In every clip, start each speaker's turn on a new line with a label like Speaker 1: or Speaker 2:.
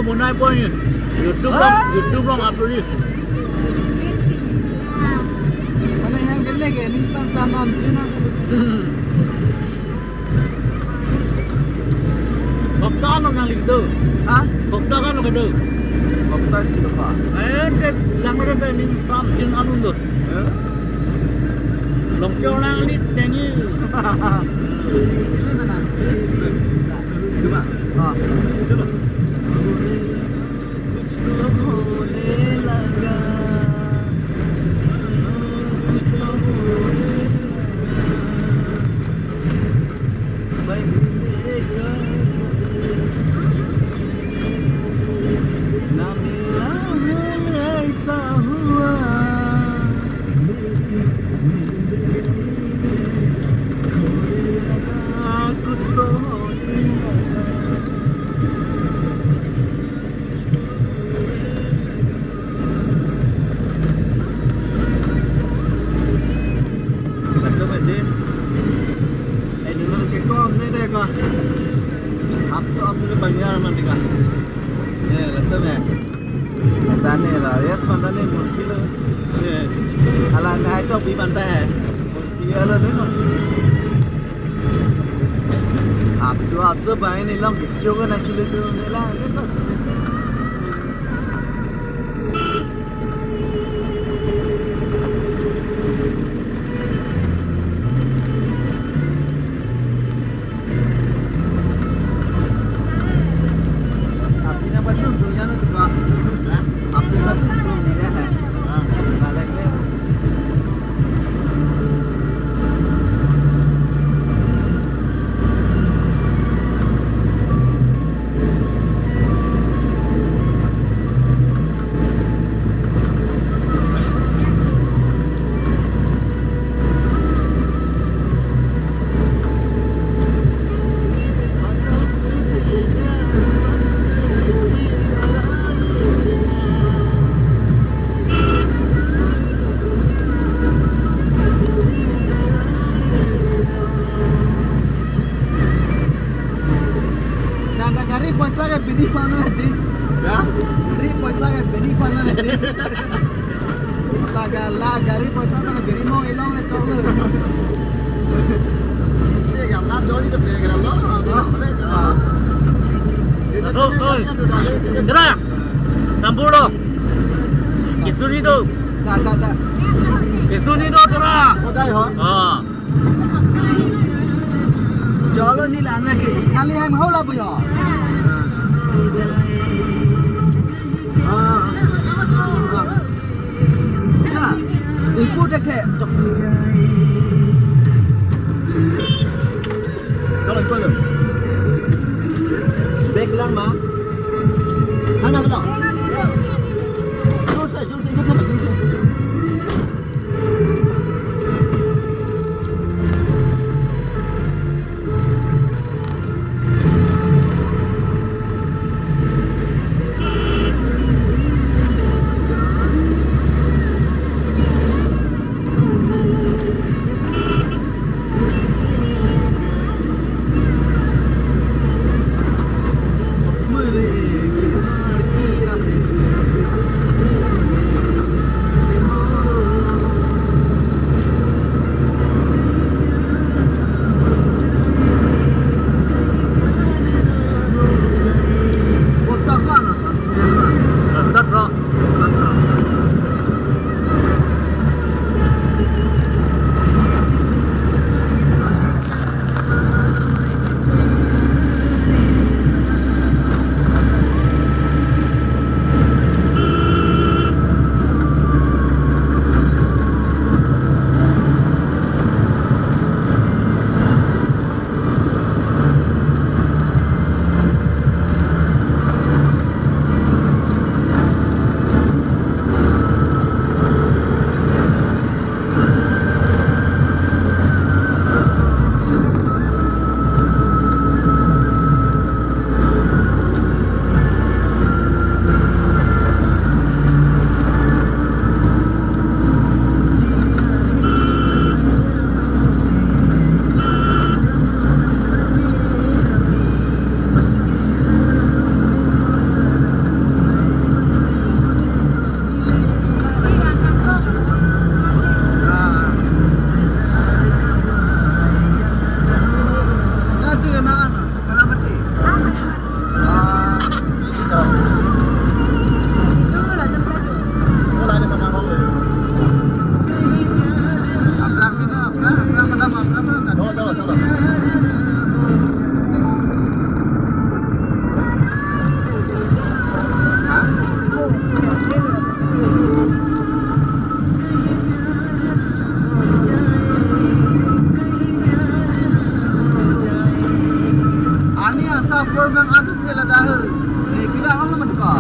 Speaker 1: muốn ai quay nhỉ? YouTube long upload đi.
Speaker 2: Mana yang gede ke ni tanam tu na.
Speaker 1: Bokta kan orang gitu.
Speaker 2: Ha?
Speaker 1: Bokta kan orang gitu.
Speaker 2: Bokta siapa?
Speaker 1: Dek lang ada ni from Jin Anun tu. Long Châu lang ni tengi.
Speaker 2: Ini mana? Cuma. Ha. Cuma. Apa bayi ni lang video kan nak cuci tu ni lah, lepas. Api ni apa tu? Dunia ni tu apa? Api satu tu ni dah. Balik ni. Bini mana nanti? Ya? Beri पैसा के bini mana nanti? La gari पैसा mana beri mau hilang itu tu. Ini yang nak jodi tu pegang lo.
Speaker 1: Oi. Gerak. Campur lo. Isu ni tu.
Speaker 2: Tak.
Speaker 1: Isu ni tu gerak.
Speaker 2: Oh dah ho.
Speaker 1: Ha.
Speaker 2: Jalo ni lah nak kali yang hau lah punya. Ibu dekat. Kalau kau tu, beg lang mah. Mana betul? Jus, itu apa jus? lapor bang adu thela dah. Kira hang nama ka.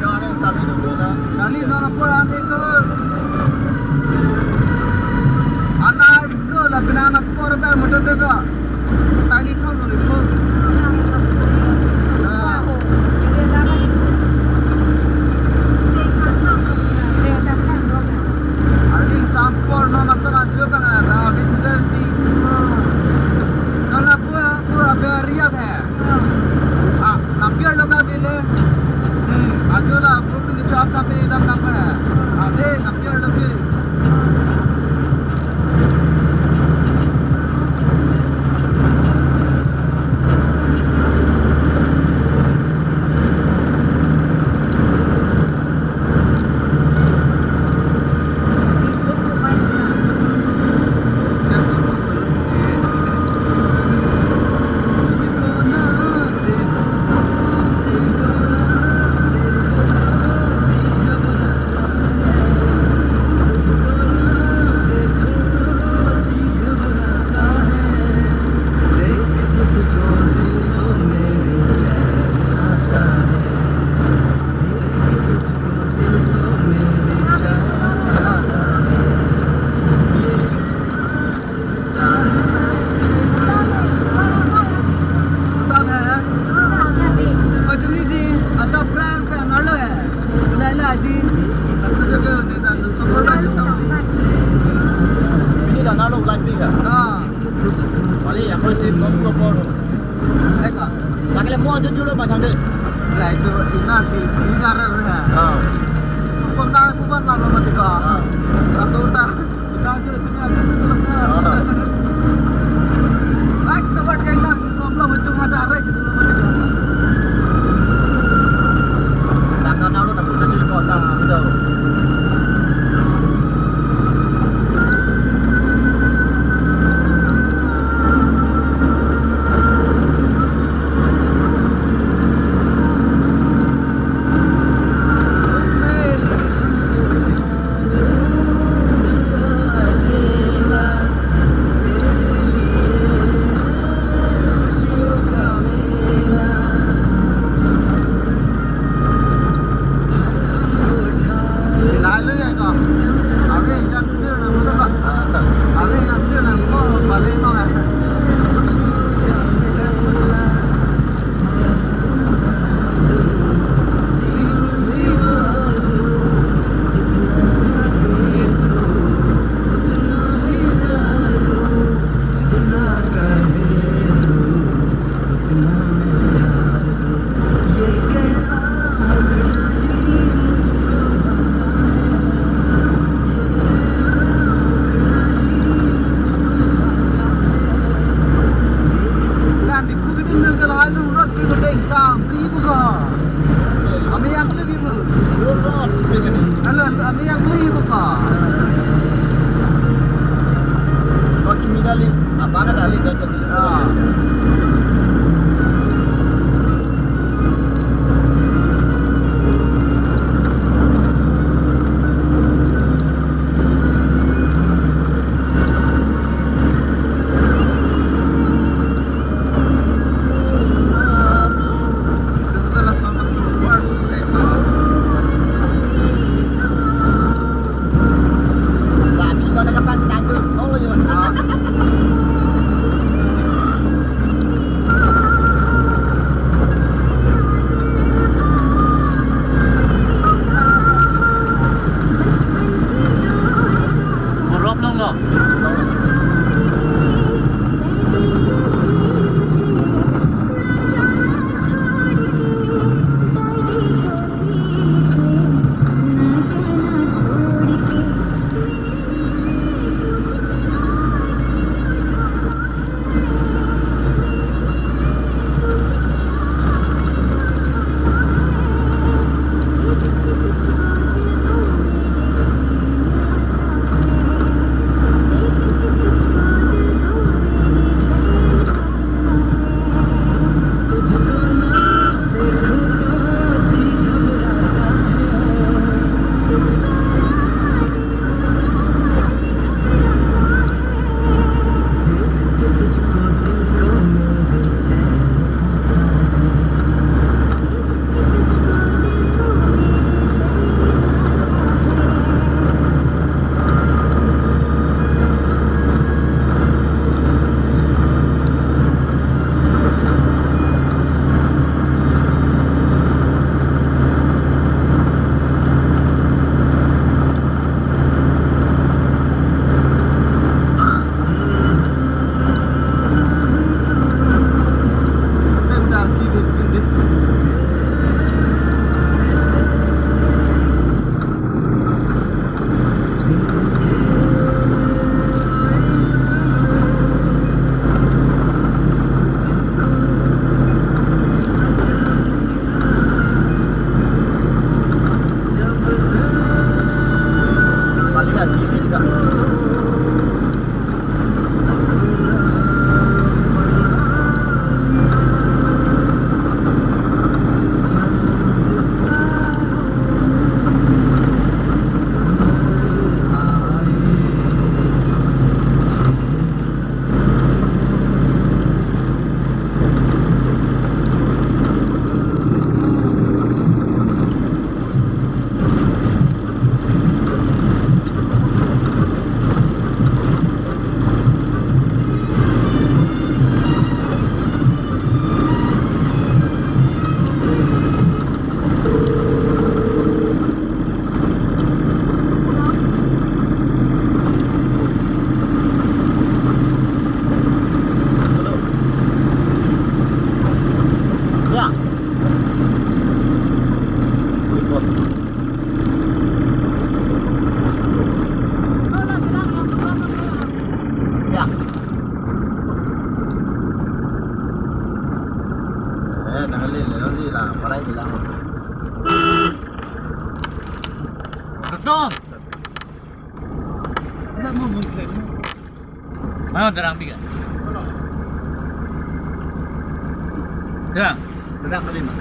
Speaker 3: Kau ni tapi dulu dah.
Speaker 2: Kali na lapor ande ko. Anak itu lah kena anak por bang motor tu ka. Tadi thong ni ko. Sampor no masalah juga bang ada betul di kalau pura beria है नब्बे लोग मिले azolla protein चाप चाप इधर तक है अबे 90 लोग
Speaker 3: đây là lên để nó gì là vào đây thì làm
Speaker 1: Betul.
Speaker 2: Ada mau mungkin.
Speaker 1: Mana terang tiga? Terang.
Speaker 2: Sedap tadi mah.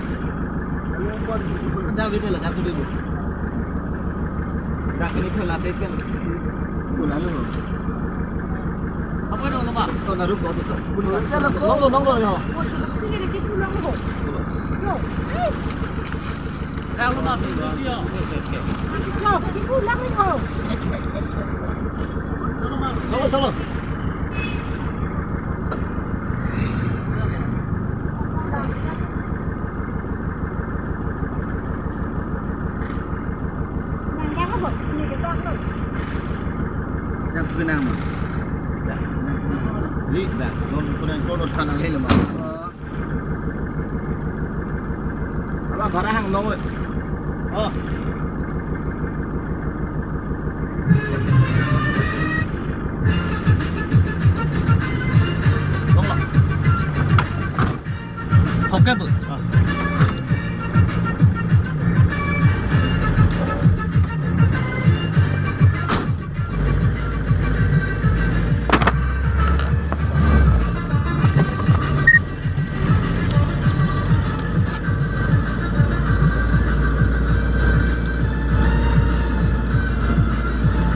Speaker 2: Sedap itu lah, sedap dulu. Sedap ini tu lapis kan. Pulang dulu.
Speaker 1: Apa itu lupa?
Speaker 2: Kau naruh kau tu. Pulang.
Speaker 3: nongol ya
Speaker 1: Terang lupa. Dia.
Speaker 3: tolong
Speaker 2: Yang kenang mah.
Speaker 3: li dah non tanang le mah ala barang nongol
Speaker 1: Oh. Okey bu.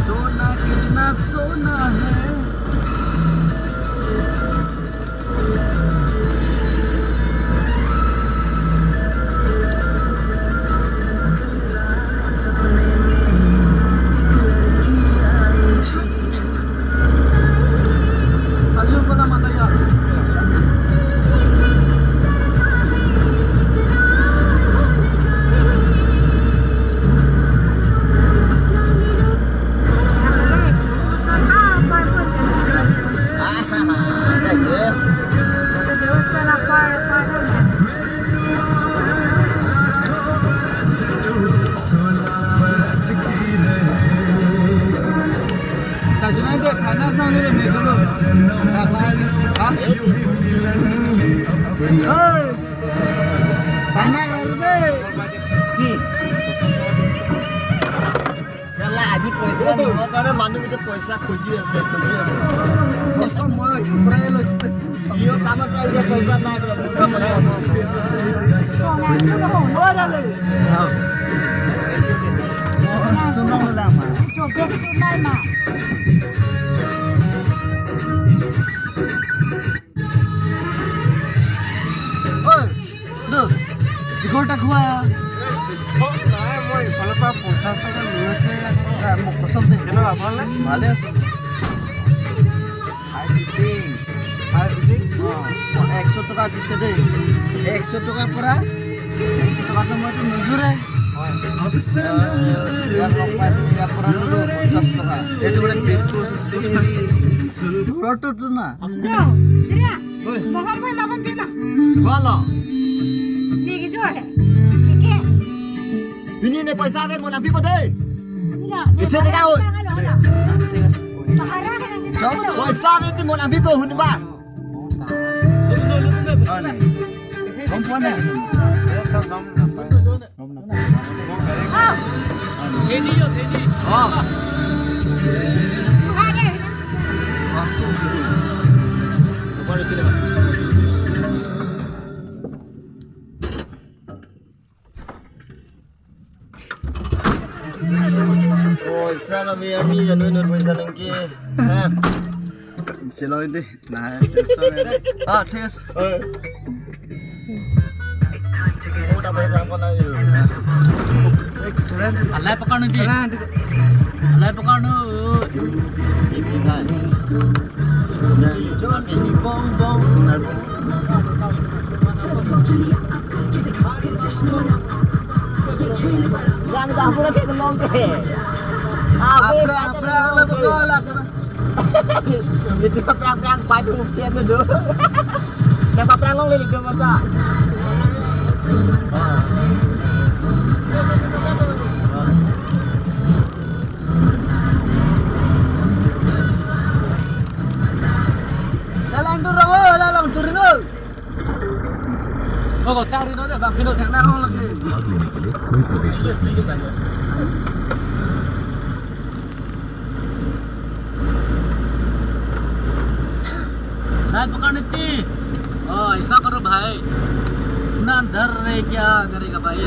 Speaker 2: सोना कितना सोना है Salju pernah mata ya Kajian deh panas nang ni ni dulu. Hah? Hei. Panas deh.
Speaker 3: Yalah aji paisa ni karena manu kita paisa khuji ase
Speaker 2: Semua Ukraina seperti
Speaker 3: Yo kamu paisa naik berapa
Speaker 2: Ada lagi. Sunong lama. Oi, dos. Sikorta khua. মই ইফালৰ পৰা 50 টকা লৈ আছে মোক কসম দে কেনে ভালে ভালে আছে হাই বিটিং 100 টকা দিছে দেই 100 টকাৰ পৰা 100 টকাটো মইতো নজুৰে ইয়াৰ লগ পাই ইয়াৰ পৰা ল'লো 50 টকা এইটো মানে বেষ্ট কোচিছ ঘৰটোতো না
Speaker 3: Bala
Speaker 4: Niki Jorge.
Speaker 3: ini ni paisa ke mau nampi kode
Speaker 4: Itu
Speaker 3: dia tahu.
Speaker 2: ঠিক আছে
Speaker 3: paisa ke mau nampi ko hun ba
Speaker 2: গম পোৱা নাই
Speaker 1: Teddy yo Teddy.
Speaker 3: Baru kini ba Oh, sana mi army jangan nur paisa nangki. Ha.
Speaker 2: Chelo ini nah tension ঠিক আছে
Speaker 3: Oh, dah paisa apa lagi?
Speaker 1: Alai pakanu di. Alai pakanu.
Speaker 3: Ini kan. Dari jangan di bong bong sinar. Yang dah pura ke long ke.
Speaker 2: Apra lah betul lah
Speaker 3: Itu perang-perang baju mungkin tu. Yang perang long lagi ke mata.
Speaker 2: Lalang turun, lalang turun. Oh, cari dulu deh, Bang. Kita yang narong lagi.
Speaker 5: भाग लेने के लिए कोई प्रवेश नहीं है।
Speaker 1: शायद पकड़ने थी। ऐसा करो भाई, इतना डर रहे क्या करेगा भाई।